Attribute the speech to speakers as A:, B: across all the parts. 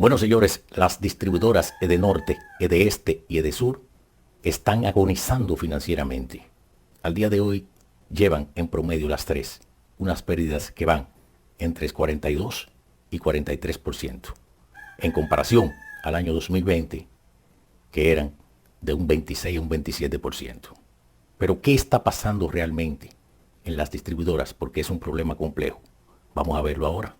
A: Bueno, señores, las distribuidoras Edenorte, Edeeste y Edesur están agonizando financieramente. Al día de hoy llevan en promedio las tres unas pérdidas que van entre el 42 y 43%, en comparación al año 2020, que eran de un 26 a un 27%. Pero ¿qué está pasando realmente en las distribuidoras? Porque es un problema complejo. Vamos a verlo ahora.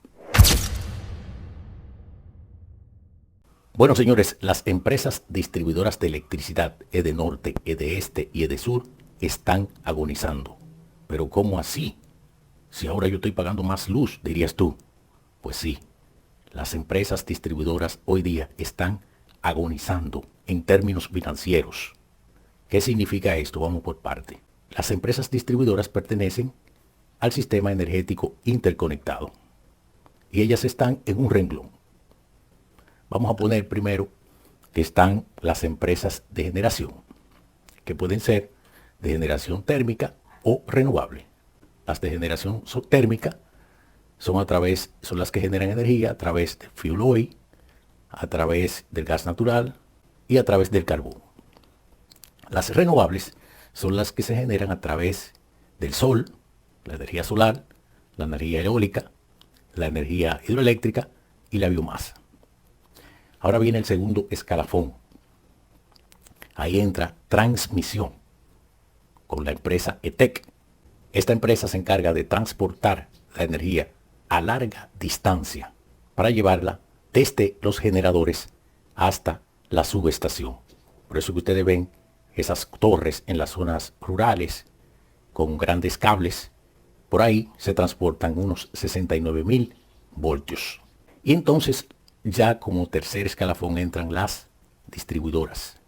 A: Bueno, señores, las empresas distribuidoras de electricidad Edenorte, Edeeste y Edesur están agonizando. Pero ¿cómo así? Si ahora yo estoy pagando más luz, dirías tú. Pues sí, las empresas distribuidoras hoy día están agonizando en términos financieros. ¿Qué significa esto? Vamos por parte. Las empresas distribuidoras pertenecen al sistema energético interconectado y ellas están en un renglón. Vamos a poner primero que están las empresas de generación, que pueden ser de generación térmica o renovable. Las de generación térmica son las que generan energía a través del fuel oil, a través del gas natural y a través del carbón. Las renovables son las que se generan a través del sol, la energía solar, la energía eólica, la energía hidroeléctrica y la biomasa. Ahora viene el segundo escalafón. Ahí entra transmisión con la empresa ETEC. Esta empresa se encarga de transportar la energía a larga distancia para llevarla desde los generadores hasta la subestación. Por eso que ustedes ven esas torres en las zonas rurales con grandes cables. Por ahí se transportan unos 69.000 voltios. Y entonces ya como tercer escalafón entran las distribuidoras.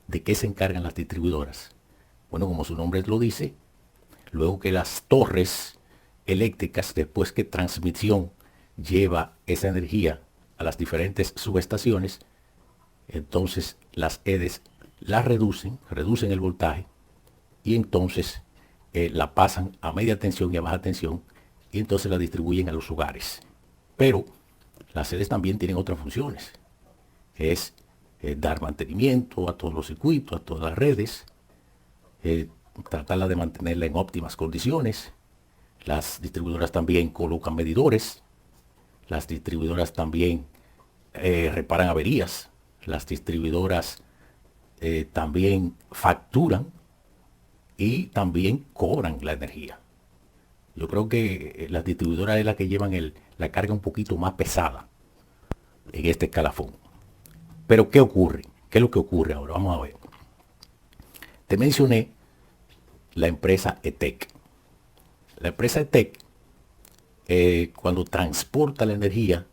A: ¿De qué se encargan las distribuidoras? Bueno, como su nombre lo dice, luego que las torres eléctricas, después que transmisión lleva esa energía a las diferentes subestaciones, entonces las EDES las reducen el voltaje y entonces la pasan a media tensión y a baja tensión y entonces la distribuyen a los hogares. Pero las sedes también tienen otras funciones. Es dar mantenimiento a todos los circuitos, a todas las redes, tratarla de mantenerla en óptimas condiciones. Las distribuidoras también colocan medidores. Las distribuidoras también reparan averías. Las distribuidoras también facturan y también cobran la energía. Yo creo que las distribuidoras es la que llevan la carga un poquito más pesada en este escalafón. Pero ¿qué ocurre? ¿Qué es lo que ocurre ahora? Vamos a ver. Te mencioné la empresa ETEC. La empresa ETEC, cuando transporta la energía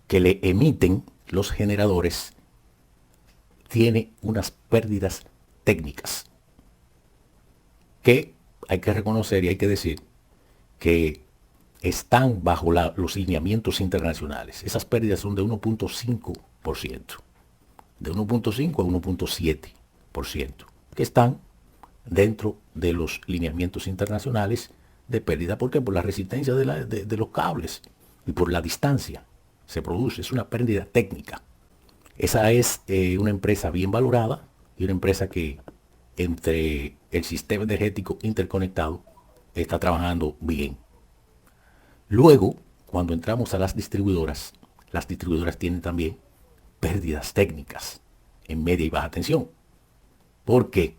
A: que le emiten los generadores, tiene unas pérdidas técnicas que hay que reconocer y hay que decir que están bajo los lineamientos internacionales. Esas pérdidas son de 1.5%, de 1.5 a 1.7%, que están dentro de los lineamientos internacionales de pérdida. ¿Por qué? Por la resistencia de los cables y por la distancia se produce. Es una pérdida técnica. Esa es una empresa bien valorada y una empresa que entre el sistema energético interconectado está trabajando bien. Luego, cuando entramos a las distribuidoras tienen también pérdidas técnicas en media y baja tensión. ¿Por qué?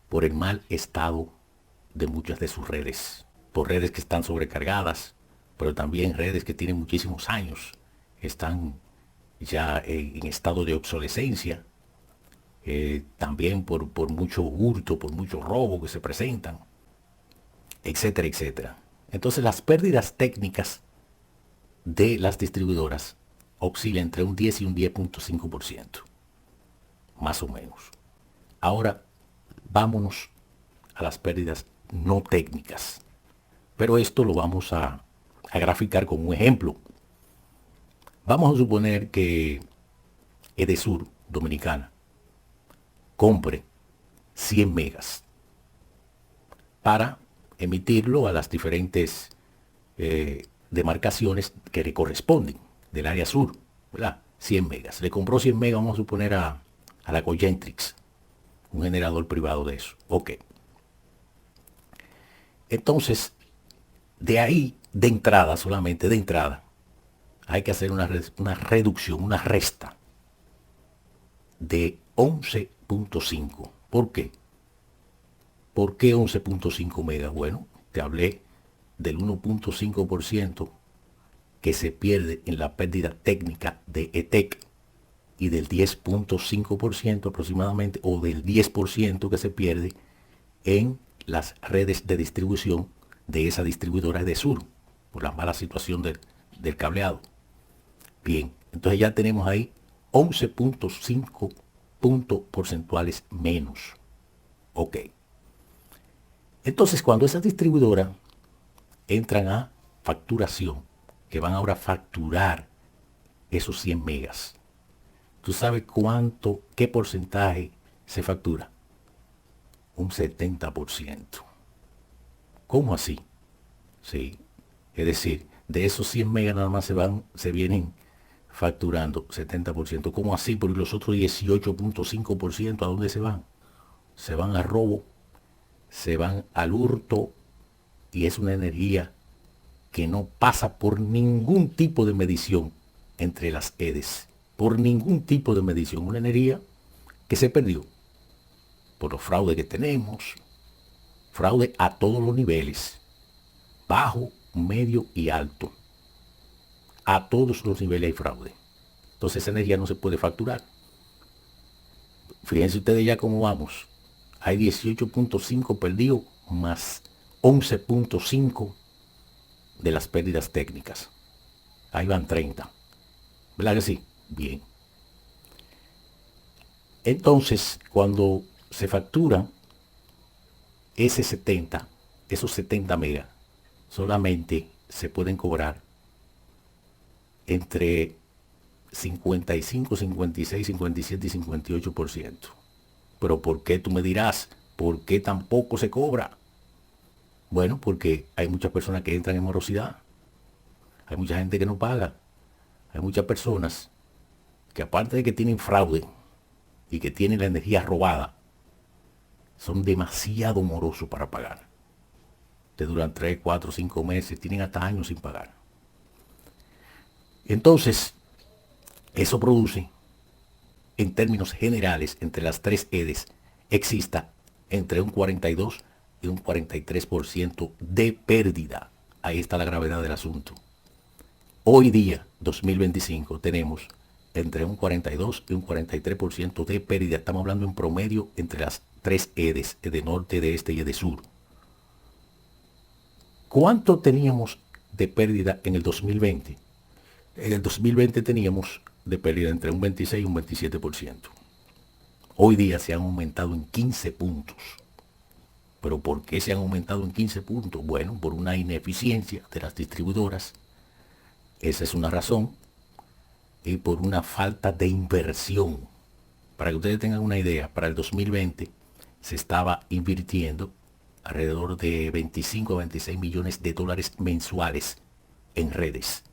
A: Por el mal estado de muchas de sus redes. Por redes que están sobrecargadas, pero también redes que tienen muchísimos años. Están ya en estado de obsolescencia. También por mucho hurto, por mucho robo que se presentan, etcétera, etcétera. Entonces las pérdidas técnicas de las distribuidoras oscilan entre un 10 y un 10.5%, más o menos. Ahora vámonos a las pérdidas no técnicas. Pero esto lo vamos a graficar con un ejemplo. Vamos a suponer que Edesur Dominicana compre 100 megas para emitirlo a las diferentes demarcaciones que le corresponden del área sur. ¿verdad? 100 megas. Le compró 100 megas, vamos a suponer, a la Cogentrix, un generador privado de eso. Ok. Entonces, de ahí, de entrada, solamente de entrada, hay que hacer una reducción, una resta de 11.5. ¿Por qué? ¿Por qué 11.5 megas? Bueno, te hablé del 1.5% que se pierde en la pérdida técnica de ETEC y del 10.5% aproximadamente, o del 10% que se pierde en las redes de distribución de esa distribuidora de Sur, por la mala situación del cableado. Bien, entonces ya tenemos ahí 11.5 puntos porcentuales menos. Ok. Entonces, cuando esas distribuidoras entran a facturación, que van ahora a facturar esos 100 megas, ¿tú sabes qué porcentaje se factura? Un 70%. ¿Cómo así? Sí. Es decir, de esos 100 megas nada más se vienen facturando 70%. ¿Cómo así? Porque los otros 18.5%, ¿a dónde se van? Se van a robo, se van al hurto, y es una energía que no pasa por ningún tipo de medición entre las EDES. Por ningún tipo de medición. Una energía que se perdió por los fraudes que tenemos. Fraude a todos los niveles. Bajo, medio y alto. A todos los niveles hay fraude. Entonces esa energía no se puede facturar. Fíjense ustedes ya cómo vamos. Hay 18.5 perdidos más 11.5 de las pérdidas técnicas. Ahí van 30. ¿Verdad que sí? Bien. Entonces, cuando se factura esos 70 megas, solamente se pueden cobrar entre 55, 56, 57 y 58%. Pero ¿por qué, tú me dirás? ¿Por qué tampoco se cobra? Bueno, porque hay muchas personas que entran en morosidad. Hay mucha gente que no paga. Hay muchas personas que, aparte de que tienen fraude y que tienen la energía robada, son demasiado morosos para pagar. Te duran 3, 4, 5 meses, tienen hasta años sin pagar. Entonces, eso produce, en términos generales, entre las tres EDES, exista entre un 42 y un 43% de pérdida. Ahí está la gravedad del asunto. Hoy día, 2025, tenemos entre un 42 y un 43% de pérdida. Estamos hablando en promedio entre las tres EDES, de norte, de este y de sur. ¿Cuánto teníamos de pérdida en el 2020? En el 2020 teníamos de pérdida entre un 26 y un 27%. Hoy día se han aumentado en 15 puntos. ¿Pero por qué se han aumentado en 15 puntos? Bueno, por una ineficiencia de las distribuidoras. Esa es una razón. Y por una falta de inversión. Para que ustedes tengan una idea, para el 2020 se estaba invirtiendo alrededor de 25 a 26 millones de dólares mensuales en redes.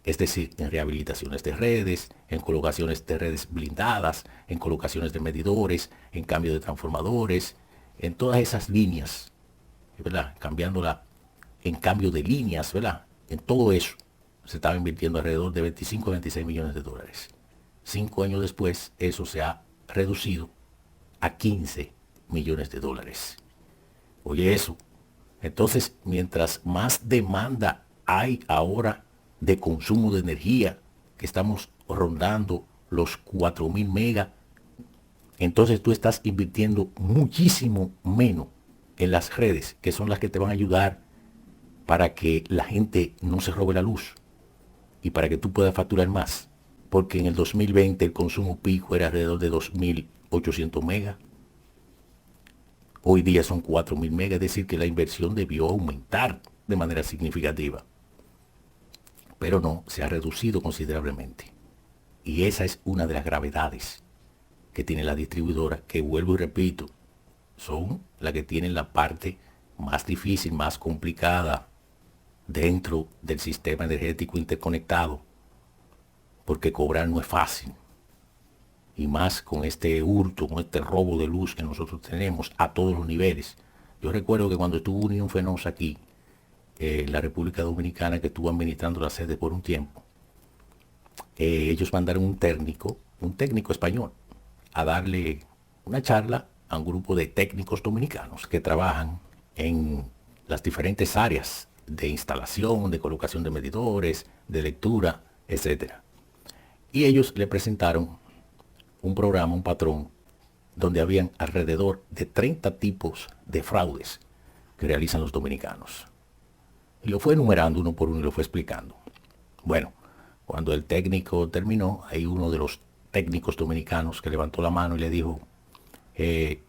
A: Es decir, en rehabilitaciones de redes, en colocaciones de redes blindadas, en colocaciones de medidores, en cambio de transformadores, en todas esas líneas, ¿verdad? Cambiándola en cambio de líneas, ¿verdad? En todo eso se estaba invirtiendo alrededor de 25 a 26 millones de dólares. 5 años después, eso se ha reducido a 15 millones de dólares. Oye eso. Entonces, mientras más demanda hay ahora de consumo de energía, que estamos rondando los 4.000 megas, entonces tú estás invirtiendo muchísimo menos en las redes, que son las que te van a ayudar para que la gente no se robe la luz y para que tú puedas facturar más. Porque en el 2020 el consumo pico era alrededor de 2.800 megas. Hoy día son 4.000 megas, es decir que la inversión debió aumentar de manera significativa. Pero no, se ha reducido considerablemente. Y esa es una de las gravedades que tiene la distribuidora, que vuelvo y repito, son las que tienen la parte más difícil, más complicada dentro del sistema energético interconectado. porque cobrar no es fácil. Y más con este hurto, con este robo de luz que nosotros tenemos a todos los niveles. Yo recuerdo que cuando estuvo Unión Fenosa aquí, en la República Dominicana, que estuvo administrando la sede por un tiempo, ellos mandaron un técnico español, a darle una charla a un grupo de técnicos dominicanos que trabajan en las diferentes áreas de instalación, de colocación de medidores, de lectura, etcétera. Y ellos le presentaron un programa, un patrón, donde habían alrededor de 30 tipos de fraudes que realizan los dominicanos. Y lo fue enumerando uno por uno y lo fue explicando. Bueno, cuando el técnico terminó, hay uno de los técnicos dominicanos que levantó la mano y le dijo,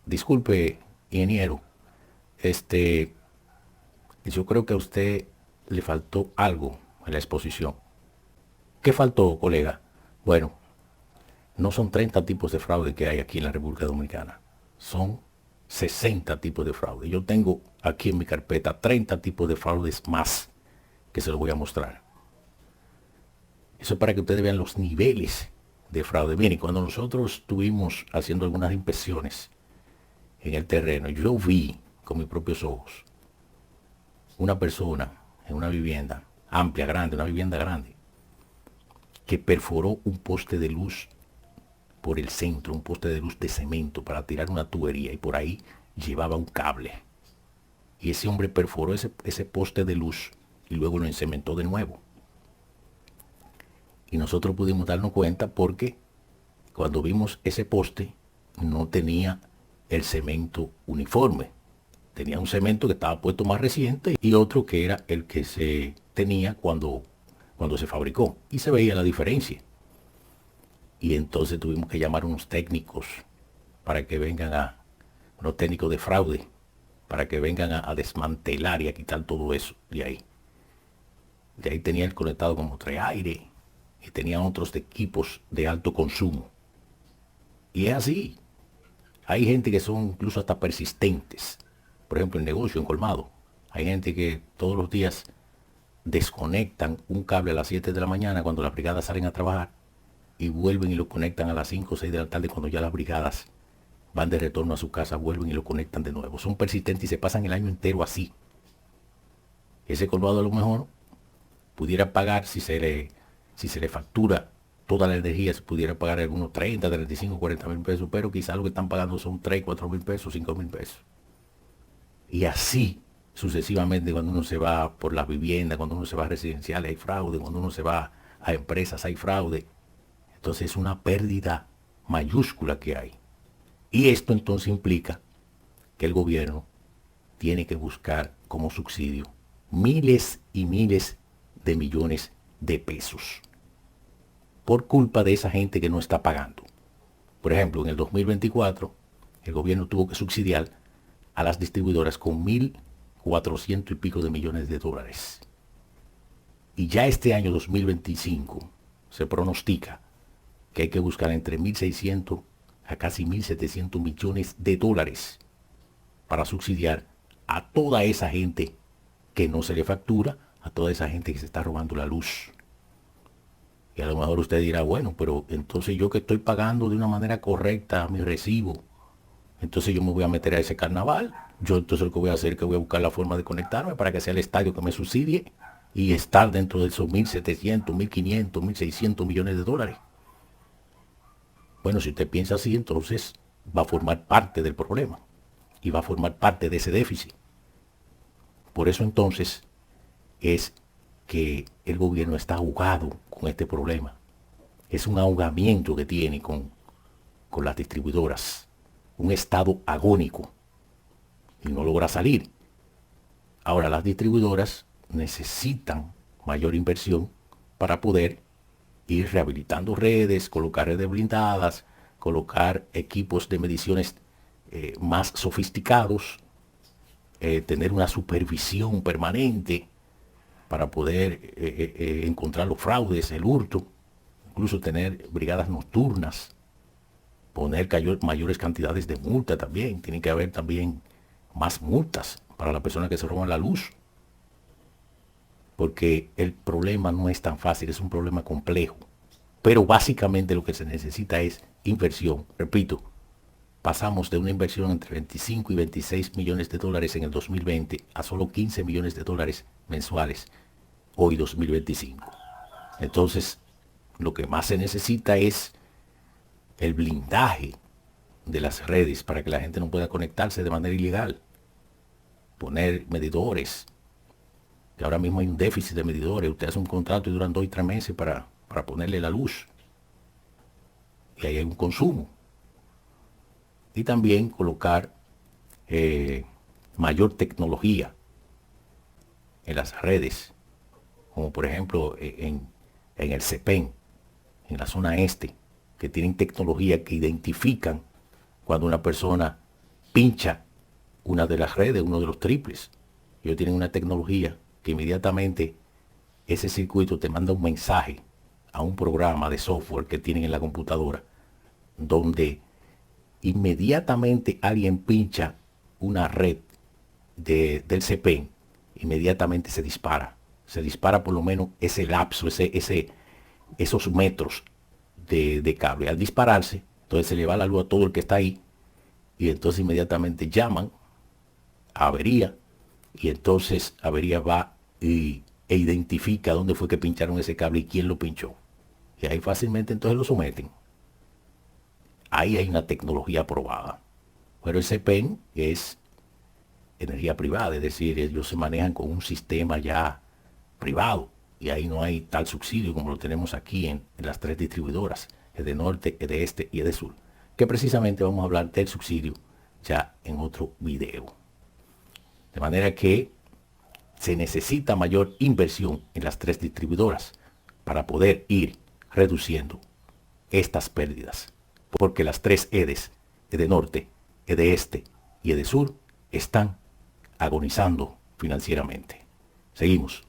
A: disculpe, ingeniero, yo creo que a usted le faltó algo en la exposición. ¿Qué faltó, colega? Bueno, no son 30 tipos de fraude que hay aquí en la República Dominicana. Son 60 tipos de fraude. Yo tengo aquí en mi carpeta 30 tipos de fraudes más que se los voy a mostrar. Eso es para que ustedes vean los niveles de fraude. Miren, cuando nosotros estuvimos haciendo algunas inspecciones en el terreno, yo vi con mis propios ojos una persona en una vivienda amplia, grande, una vivienda grande, que perforó un poste de luz por el centro, un poste de luz de cemento para tirar una tubería, y por ahí llevaba un cable. Y ese hombre perforó ese poste de luz y luego lo encementó de nuevo. Y nosotros pudimos darnos cuenta porque cuando vimos ese poste no tenía el cemento uniforme. Tenía un cemento que estaba puesto más reciente y otro que era el que se tenía cuando se fabricó. Y se veía la diferencia. Y entonces tuvimos que llamar a unos técnicos para que vengan unos técnicos de fraude, para que vengan a desmantelar y a quitar todo eso de ahí. De ahí tenía el conectado con aire y tenía otros equipos de alto consumo. Y es así. Hay gente que son incluso hasta persistentes. Por ejemplo, en negocio, en colmado. Hay gente que todos los días desconectan un cable a las 7 de la mañana cuando las brigadas salen a trabajar y vuelven y lo conectan a las 5 o 6 de la tarde cuando ya las brigadas van de retorno a su casa, vuelven y lo conectan de nuevo. Son persistentes y se pasan el año entero así. Ese colmado a lo mejor pudiera pagar, si se le factura toda la energía, se pudiera pagar algunos 30, 35, 40 mil pesos, pero quizás lo que están pagando son 3, 4 mil pesos, 5 mil pesos. Y así sucesivamente cuando uno se va por las viviendas, cuando uno se va a residenciales hay fraude, cuando uno se va a empresas hay fraude. Entonces es una pérdida mayúscula que hay. Y esto entonces implica que el gobierno tiene que buscar como subsidio miles y miles de millones de pesos por culpa de esa gente que no está pagando. Por ejemplo, en el 2024 el gobierno tuvo que subsidiar a las distribuidoras con 1.400 y pico de millones de dólares. Y ya este año 2025 se pronostica que hay que buscar entre 1.600 a casi 1.700 millones de dólares para subsidiar a toda esa gente que no se le factura, a toda esa gente que se está robando la luz. Y a lo mejor usted dirá, bueno, pero entonces yo que estoy pagando de una manera correcta mi recibo, entonces yo me voy a meter a ese carnaval. Yo entonces lo que voy a hacer es que voy a buscar la forma de conectarme para que sea el estadio que me subsidie y estar dentro de esos 1.700, 1.500, 1.600 millones de dólares. Bueno, si usted piensa así, entonces va a formar parte del problema y va a formar parte de ese déficit. Por eso entonces es que el gobierno está ahogado con este problema. Es un ahogamiento que tiene con las distribuidoras. Un estado agónico. Y no logra salir. Ahora las distribuidoras necesitan mayor inversión para poder ir rehabilitando redes, colocar redes blindadas, colocar equipos de mediciones más sofisticados, tener una supervisión permanente para poder encontrar los fraudes, el hurto, incluso tener brigadas nocturnas, poner mayores cantidades de multa también. Tiene que haber también más multas para las personas que se roban la luz. Porque el problema no es tan fácil, es un problema complejo. Pero básicamente lo que se necesita es inversión. Repito, pasamos de una inversión entre 25 y 26 millones de dólares en el 2020 a solo 15 millones de dólares mensuales hoy 2025. Entonces, lo que más se necesita es el blindaje de las redes para que la gente no pueda conectarse de manera ilegal. Poner medidores, que ahora mismo hay un déficit de medidores. Usted hace un contrato y duran 2 y 3 meses para ponerle la luz. Y ahí hay un consumo. Y también colocar mayor tecnología en las redes, como por ejemplo en el CEPEN, en la zona este, que tienen tecnología que identifican cuando una persona pincha una de las redes, uno de los triples. Ellos tienen una tecnología que inmediatamente ese circuito te manda un mensaje a un programa de software que tienen en la computadora, donde inmediatamente alguien pincha una red del CPEN, inmediatamente se dispara. Se dispara por lo menos ese lapso, esos metros de cable. Al dispararse, entonces se le va la luz a todo el que está ahí, y entonces inmediatamente llaman a avería, y entonces avería va e identifica dónde fue que pincharon ese cable y quién lo pinchó. Y ahí fácilmente entonces lo someten. Ahí hay una tecnología aprobada. Pero el CPEN es energía privada, es decir, ellos se manejan con un sistema ya privado. Y ahí no hay tal subsidio como lo tenemos aquí en las 3 distribuidoras, Edenorte, Edeste y Edesur, que precisamente vamos a hablar del subsidio ya en otro video. De manera que se necesita mayor inversión en las 3 distribuidoras para poder ir reduciendo estas pérdidas. Porque las 3 EDES, Edenorte, Edeste y Edesur, están agonizando financieramente. Seguimos.